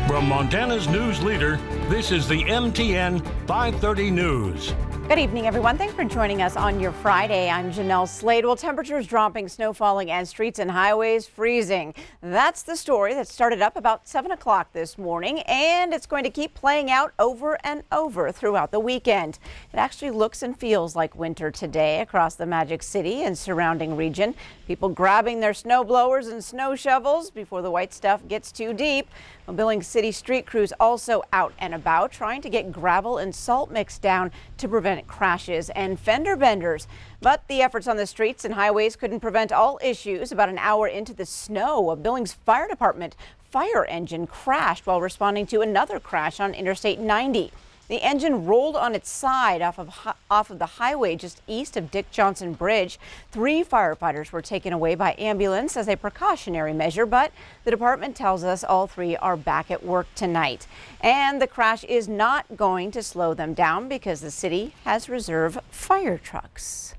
From Montana's news leader, this is the MTN 530 News. Good evening, everyone. Thanks for joining us on your Friday. I'm Jeanelle Slade. Well, temperatures dropping, snow falling, and streets and highways freezing. That's the story that started up about 7 o'clock this morning, and it's going to keep playing out over and over throughout the weekend. It actually looks and feels like winter today across the Magic City and surrounding region. People grabbing their snow blowers and snow shovels before the white stuff gets too deep. Well, Billings City street crews also out and about trying to get gravel and salt mix down to prevent crashes and fender benders. But the efforts on the streets and highways couldn't prevent all issues. About an hour into the snow, a Billings Fire Department fire engine crashed while responding to another crash on Interstate 90. The engine rolled on its side off of the highway just east of Dick Johnson Bridge. 3 firefighters were taken away by ambulance as a precautionary measure, but the department tells us all 3 are back at work tonight. And the crash is not going to slow them down because the city has reserve fire trucks.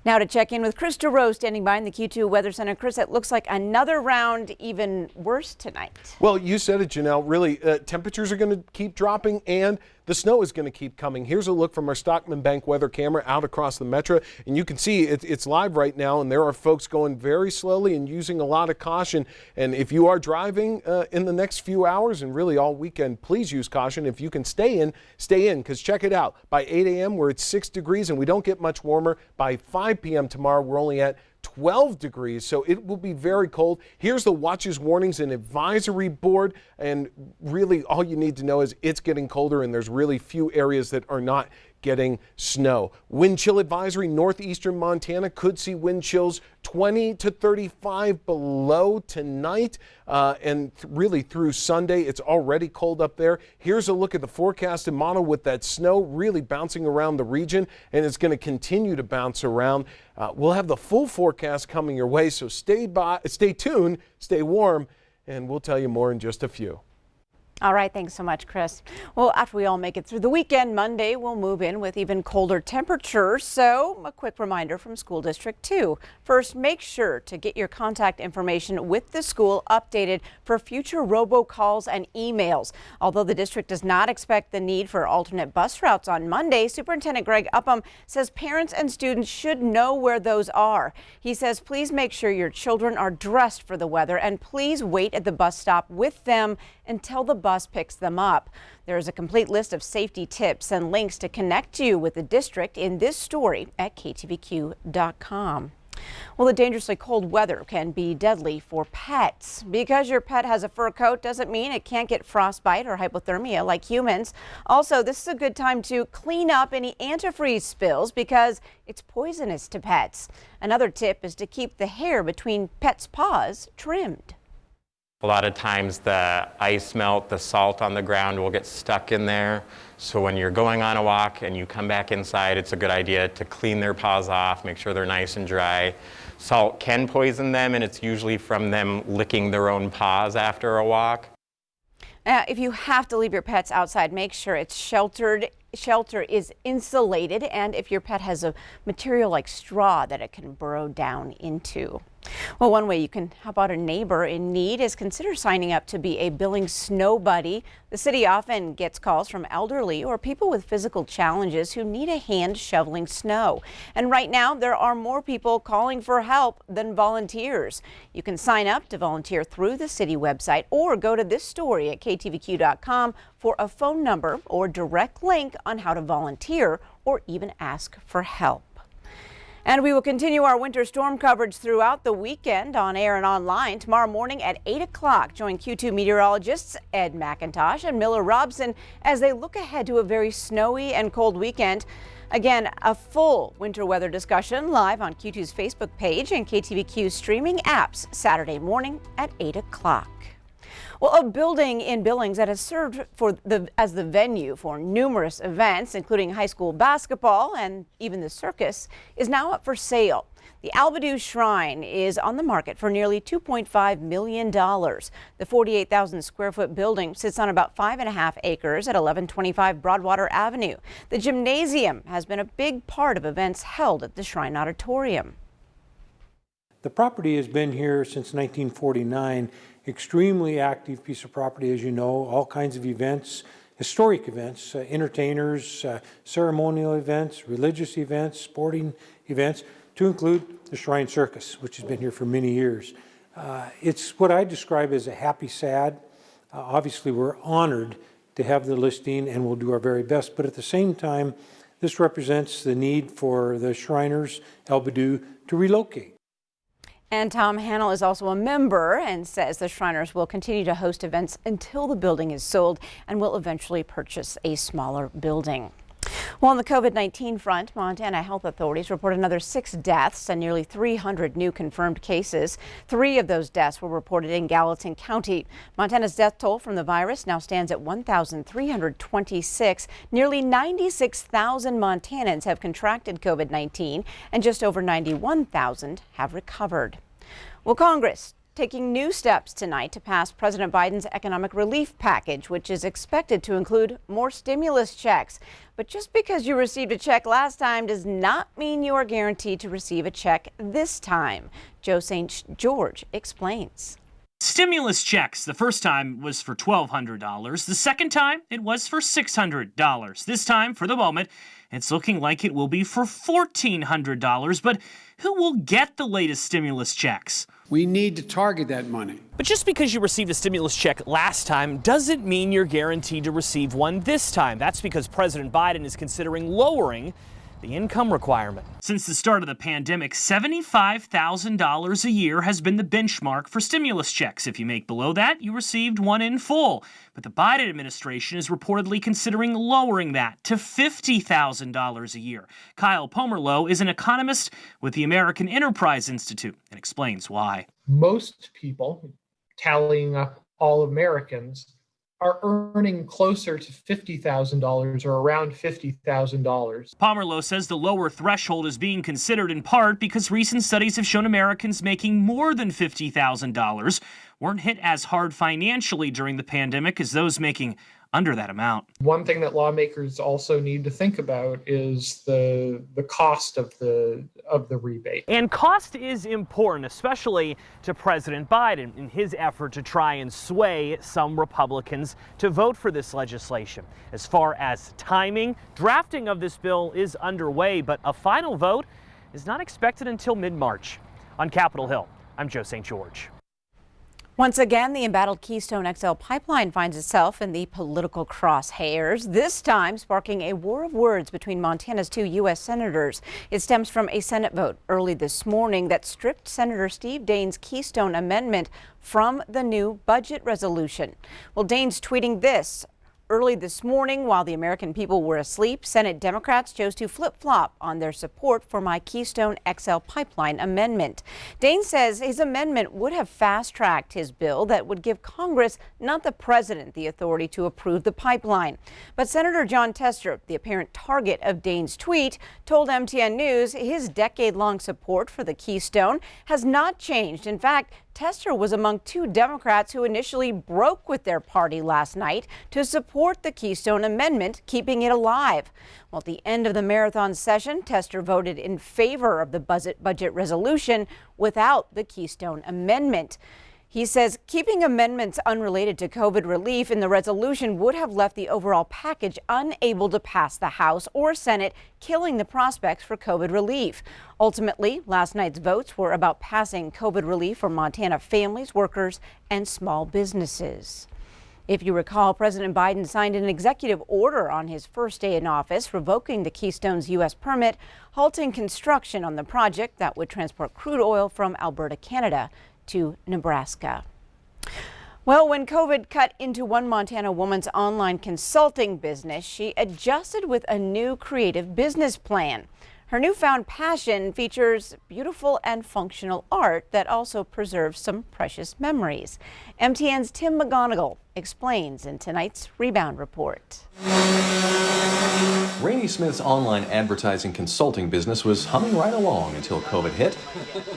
Now to check in with Chris DeRoe standing by in the Q2 Weather Center. Chris, it looks like another round even worse tonight. Well, you said it, Jeanelle. Really, temperatures are going to keep dropping and the snow is going to keep coming. Here's a look from our Stockman Bank weather camera out across the metro. And you can see it's live right now. And there are folks going very slowly and using a lot of caution. And if you are driving in the next few hours and really all weekend, please use caution. If you can stay in, because check it out. By 8 a.m., we're at 6 degrees and we don't get much warmer. By 5 p.m. tomorrow, we're only at 12 degrees, so it will be very cold. Here's the watches, warnings, and advisory board, and really all you need to know is it's getting colder and there's really few areas that are not getting snow. Wind chill advisory, northeastern Montana could see wind chills 20 to 35 below tonight, and really through Sunday. It's already cold up there. Here's a look at the forecasted model with that snow really bouncing around the region, and it's going to continue to bounce around. We'll have the full forecast coming your way, so stay tuned, stay warm, and we'll tell you more in just a few. All right, thanks so much, Chris. Well, after we all make it through the weekend, Monday we'll move in with even colder temperatures. So a quick reminder from School District 2. First, make sure to get your contact information with the school updated for future robocalls and emails. Although the district does not expect the need for alternate bus routes on Monday, Superintendent Greg Upham says parents and students should know where those are. He says, please make sure your children are dressed for the weather and please wait at the bus stop with them until the bus picks them up. There is a complete list of safety tips and links to connect you with the district in this story at ktvq.com. Well, the dangerously cold weather can be deadly for pets. Because your pet has a fur coat doesn't mean it can't get frostbite or hypothermia like humans. Also, this is a good time to clean up any antifreeze spills because it's poisonous to pets. Another tip is to keep the hair between pets' paws trimmed. A lot of times the ice melt, the salt on the ground will get stuck in there. So when you're going on a walk and you come back inside, it's a good idea to clean their paws off, make sure they're nice and dry. Salt can poison them, and it's usually from them licking their own paws after a walk. If you have to leave your pets outside, make sure it's sheltered. Shelter is insulated, and if your pet has a material like straw that it can burrow down into. Well, one way you can help out a neighbor in need is consider signing up to be a Billings Snow Buddy. The city often gets calls from elderly or people with physical challenges who need a hand shoveling snow. And right now there are more people calling for help than volunteers. You can sign up to volunteer through the city website or go to this story at ktvq.com for a phone number or direct link on how to volunteer or even ask for help. And we will continue our winter storm coverage throughout the weekend on air and online. Tomorrow morning at 8 o'clock, join Q2 meteorologists Ed McIntosh and Miller Robson as they look ahead to a very snowy and cold weekend. Again, a full winter weather discussion live on Q2's Facebook page and KTVQ streaming apps Saturday morning at 8 o'clock. Well, a building in Billings that has served as the venue for numerous events, including high school basketball and even the circus, is now up for sale. The Alvadoo Shrine is on the market for nearly $2.5 million. The 48,000 square foot building sits on about 5.5 acres at 1125 Broadwater Avenue. The gymnasium has been a big part of events held at the Shrine Auditorium. The property has been here since 1949, extremely active piece of property, as you know, all kinds of events, historic events, entertainers, ceremonial events, religious events, sporting events, to include the Shrine Circus, which has been here for many years. It's what I describe as a happy sad. Obviously, we're honored to have the listing and we'll do our very best, but at the same time, this represents the need for the Shriners, Alvadoo, to relocate. And Tom Hannell is also a member and says the Shriners will continue to host events until the building is sold and will eventually purchase a smaller building. Well, on the COVID-19 front, Montana health authorities report another 6 deaths and nearly 300 new confirmed cases. 3 of those deaths were reported in Gallatin County. Montana's death toll from the virus now stands at 1,326. Nearly 96,000 Montanans have contracted COVID-19 and just over 91,000 have recovered. Well, Congress taking new steps tonight to pass President Biden's economic relief package, which is expected to include more stimulus checks. But just because you received a check last time does not mean you are guaranteed to receive a check this time. Joe St. George explains. Stimulus checks. The first time was for $1,200. The second time, it was for $600. This time, for the moment, it's looking like it will be for $1,400. But who will get the latest stimulus checks? We need to target that money. But just because you received a stimulus check last time doesn't mean you're guaranteed to receive one this time. That's because President Biden is considering lowering the income requirement. Since the start of the pandemic, $75,000 a year has been the benchmark for stimulus checks. If you make below that, you received one in full. But the Biden administration is reportedly considering lowering that to $50,000 a year. Kyle Pomerlow is an economist with the American Enterprise Institute and explains why. Most people, tallying up all Americans, are earning closer to $50,000 or around $50,000. Pomerlow says the lower threshold is being considered in part because recent studies have shown Americans making more than $50,000 weren't hit as hard financially during the pandemic as those making under that amount. One thing that lawmakers also need to think about is the cost of the rebate. And cost is important, especially to President Biden in his effort to try and sway some Republicans to vote for this legislation. As far as timing, drafting of this bill is underway, but a final vote is not expected until mid-March. On Capitol Hill, I'm Joe St. George. Once again, the embattled Keystone XL pipeline finds itself in the political crosshairs, this time sparking a war of words between Montana's 2 U.S. senators. It stems from a Senate vote early this morning that stripped Senator Steve Daines' Keystone Amendment from the new budget resolution. Well, Daines tweeting this. Early this morning, while the American people were asleep, Senate Democrats chose to flip-flop on their support for my Keystone XL pipeline amendment. Daines says his amendment would have fast-tracked his bill that would give Congress, not the president, the authority to approve the pipeline. But Senator Jon Tester, the apparent target of Daines' tweet, told MTN News his decade-long support for the Keystone has not changed. In fact, Tester was among 2 Democrats who initially broke with their party last night to support the Keystone Amendment, keeping it alive. Well, at the end of the marathon session, Tester voted in favor of the budget resolution without the Keystone Amendment. He says keeping amendments unrelated to COVID relief in the resolution would have left the overall package unable to pass the House or Senate, killing the prospects for COVID relief. Ultimately, last night's votes were about passing COVID relief for Montana families, workers, and small businesses. If you recall, President Biden signed an executive order on his first day in office, revoking the Keystone's U.S. permit, halting construction on the project that would transport crude oil from Alberta, Canada, to Nebraska. Well, when COVID cut into one Montana woman's online consulting business, she adjusted with a new creative business plan. Her newfound passion features beautiful and functional art that also preserves some precious memories. MTN's Tim McGonigal explains in tonight's Rebound Report. Rainey Smith's online advertising consulting business was humming right along until COVID hit.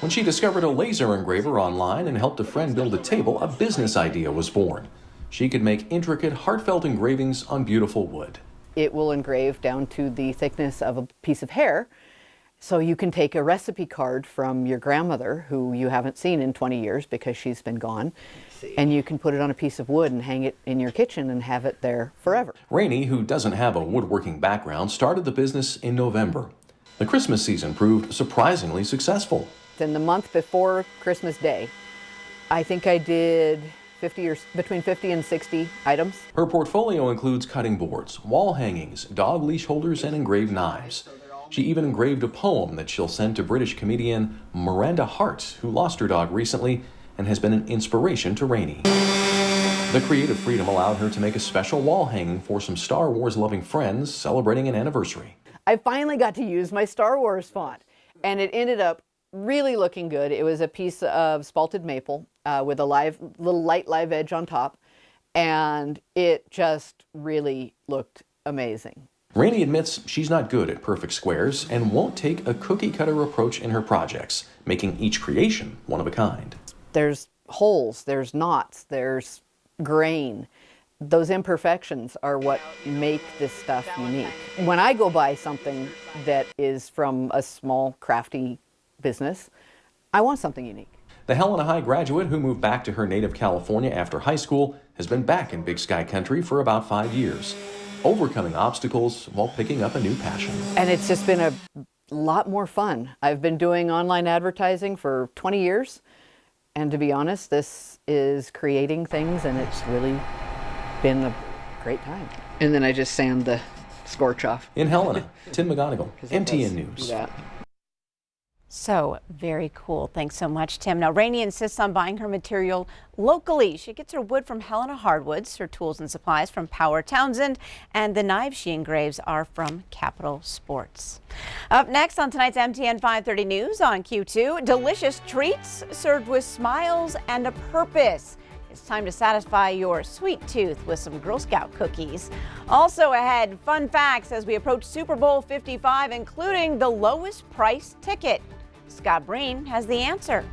When she discovered a laser engraver online and helped a friend build a table, a business idea was born. She could make intricate, heartfelt engravings on beautiful wood. It will engrave down to the thickness of a piece of hair, So you can take a recipe card from your grandmother, who you haven't seen in 20 years because she's been gone, and you can put it on a piece of wood and hang it in your kitchen and have it there forever. Rainey, who doesn't have a woodworking background, started the business in November. The Christmas season proved surprisingly successful. In the month before Christmas Day, I think I did between 50 and 60 items. Her portfolio includes cutting boards, wall hangings, dog leash holders, and engraved knives. She even engraved a poem that she'll send to British comedian Miranda Hart, who lost her dog recently and has been an inspiration to Rainey. The creative freedom allowed her to make a special wall hanging for some Star Wars-loving friends celebrating an anniversary. I finally got to use my Star Wars font, and it ended up really looking good. It was a piece of spalted maple with a little light live edge on top, and it just really looked amazing. Rainey admits she's not good at perfect squares and won't take a cookie-cutter approach in her projects, making each creation one of a kind. There's holes, there's knots, there's grain. Those imperfections are what make this stuff unique. When I go buy something that is from a small, crafty business, I want something unique. The Helena High graduate, who moved back to her native California after high school, has been back in Big Sky Country for about 5 years, overcoming obstacles while picking up a new passion. And it's just been a lot more fun. I've been doing online advertising for 20 years, and to be honest, this is creating things, and it's really been a great time. And then I just sand the scorch off. In Helena, Tim McGonigal, MTN News. So very cool. Thanks so much, Tim. Now, Rainey insists on buying her material locally. She gets her wood from Helena Hardwoods, her tools and supplies from Power Townsend, and the knives she engraves are from Capital Sports. Up next on tonight's MTN 530 News on Q2, delicious treats served with smiles and a purpose. It's time to satisfy your sweet tooth with some Girl Scout cookies. Also ahead, fun facts as we approach Super Bowl 55, including the lowest price ticket. Scott Breen has the answer.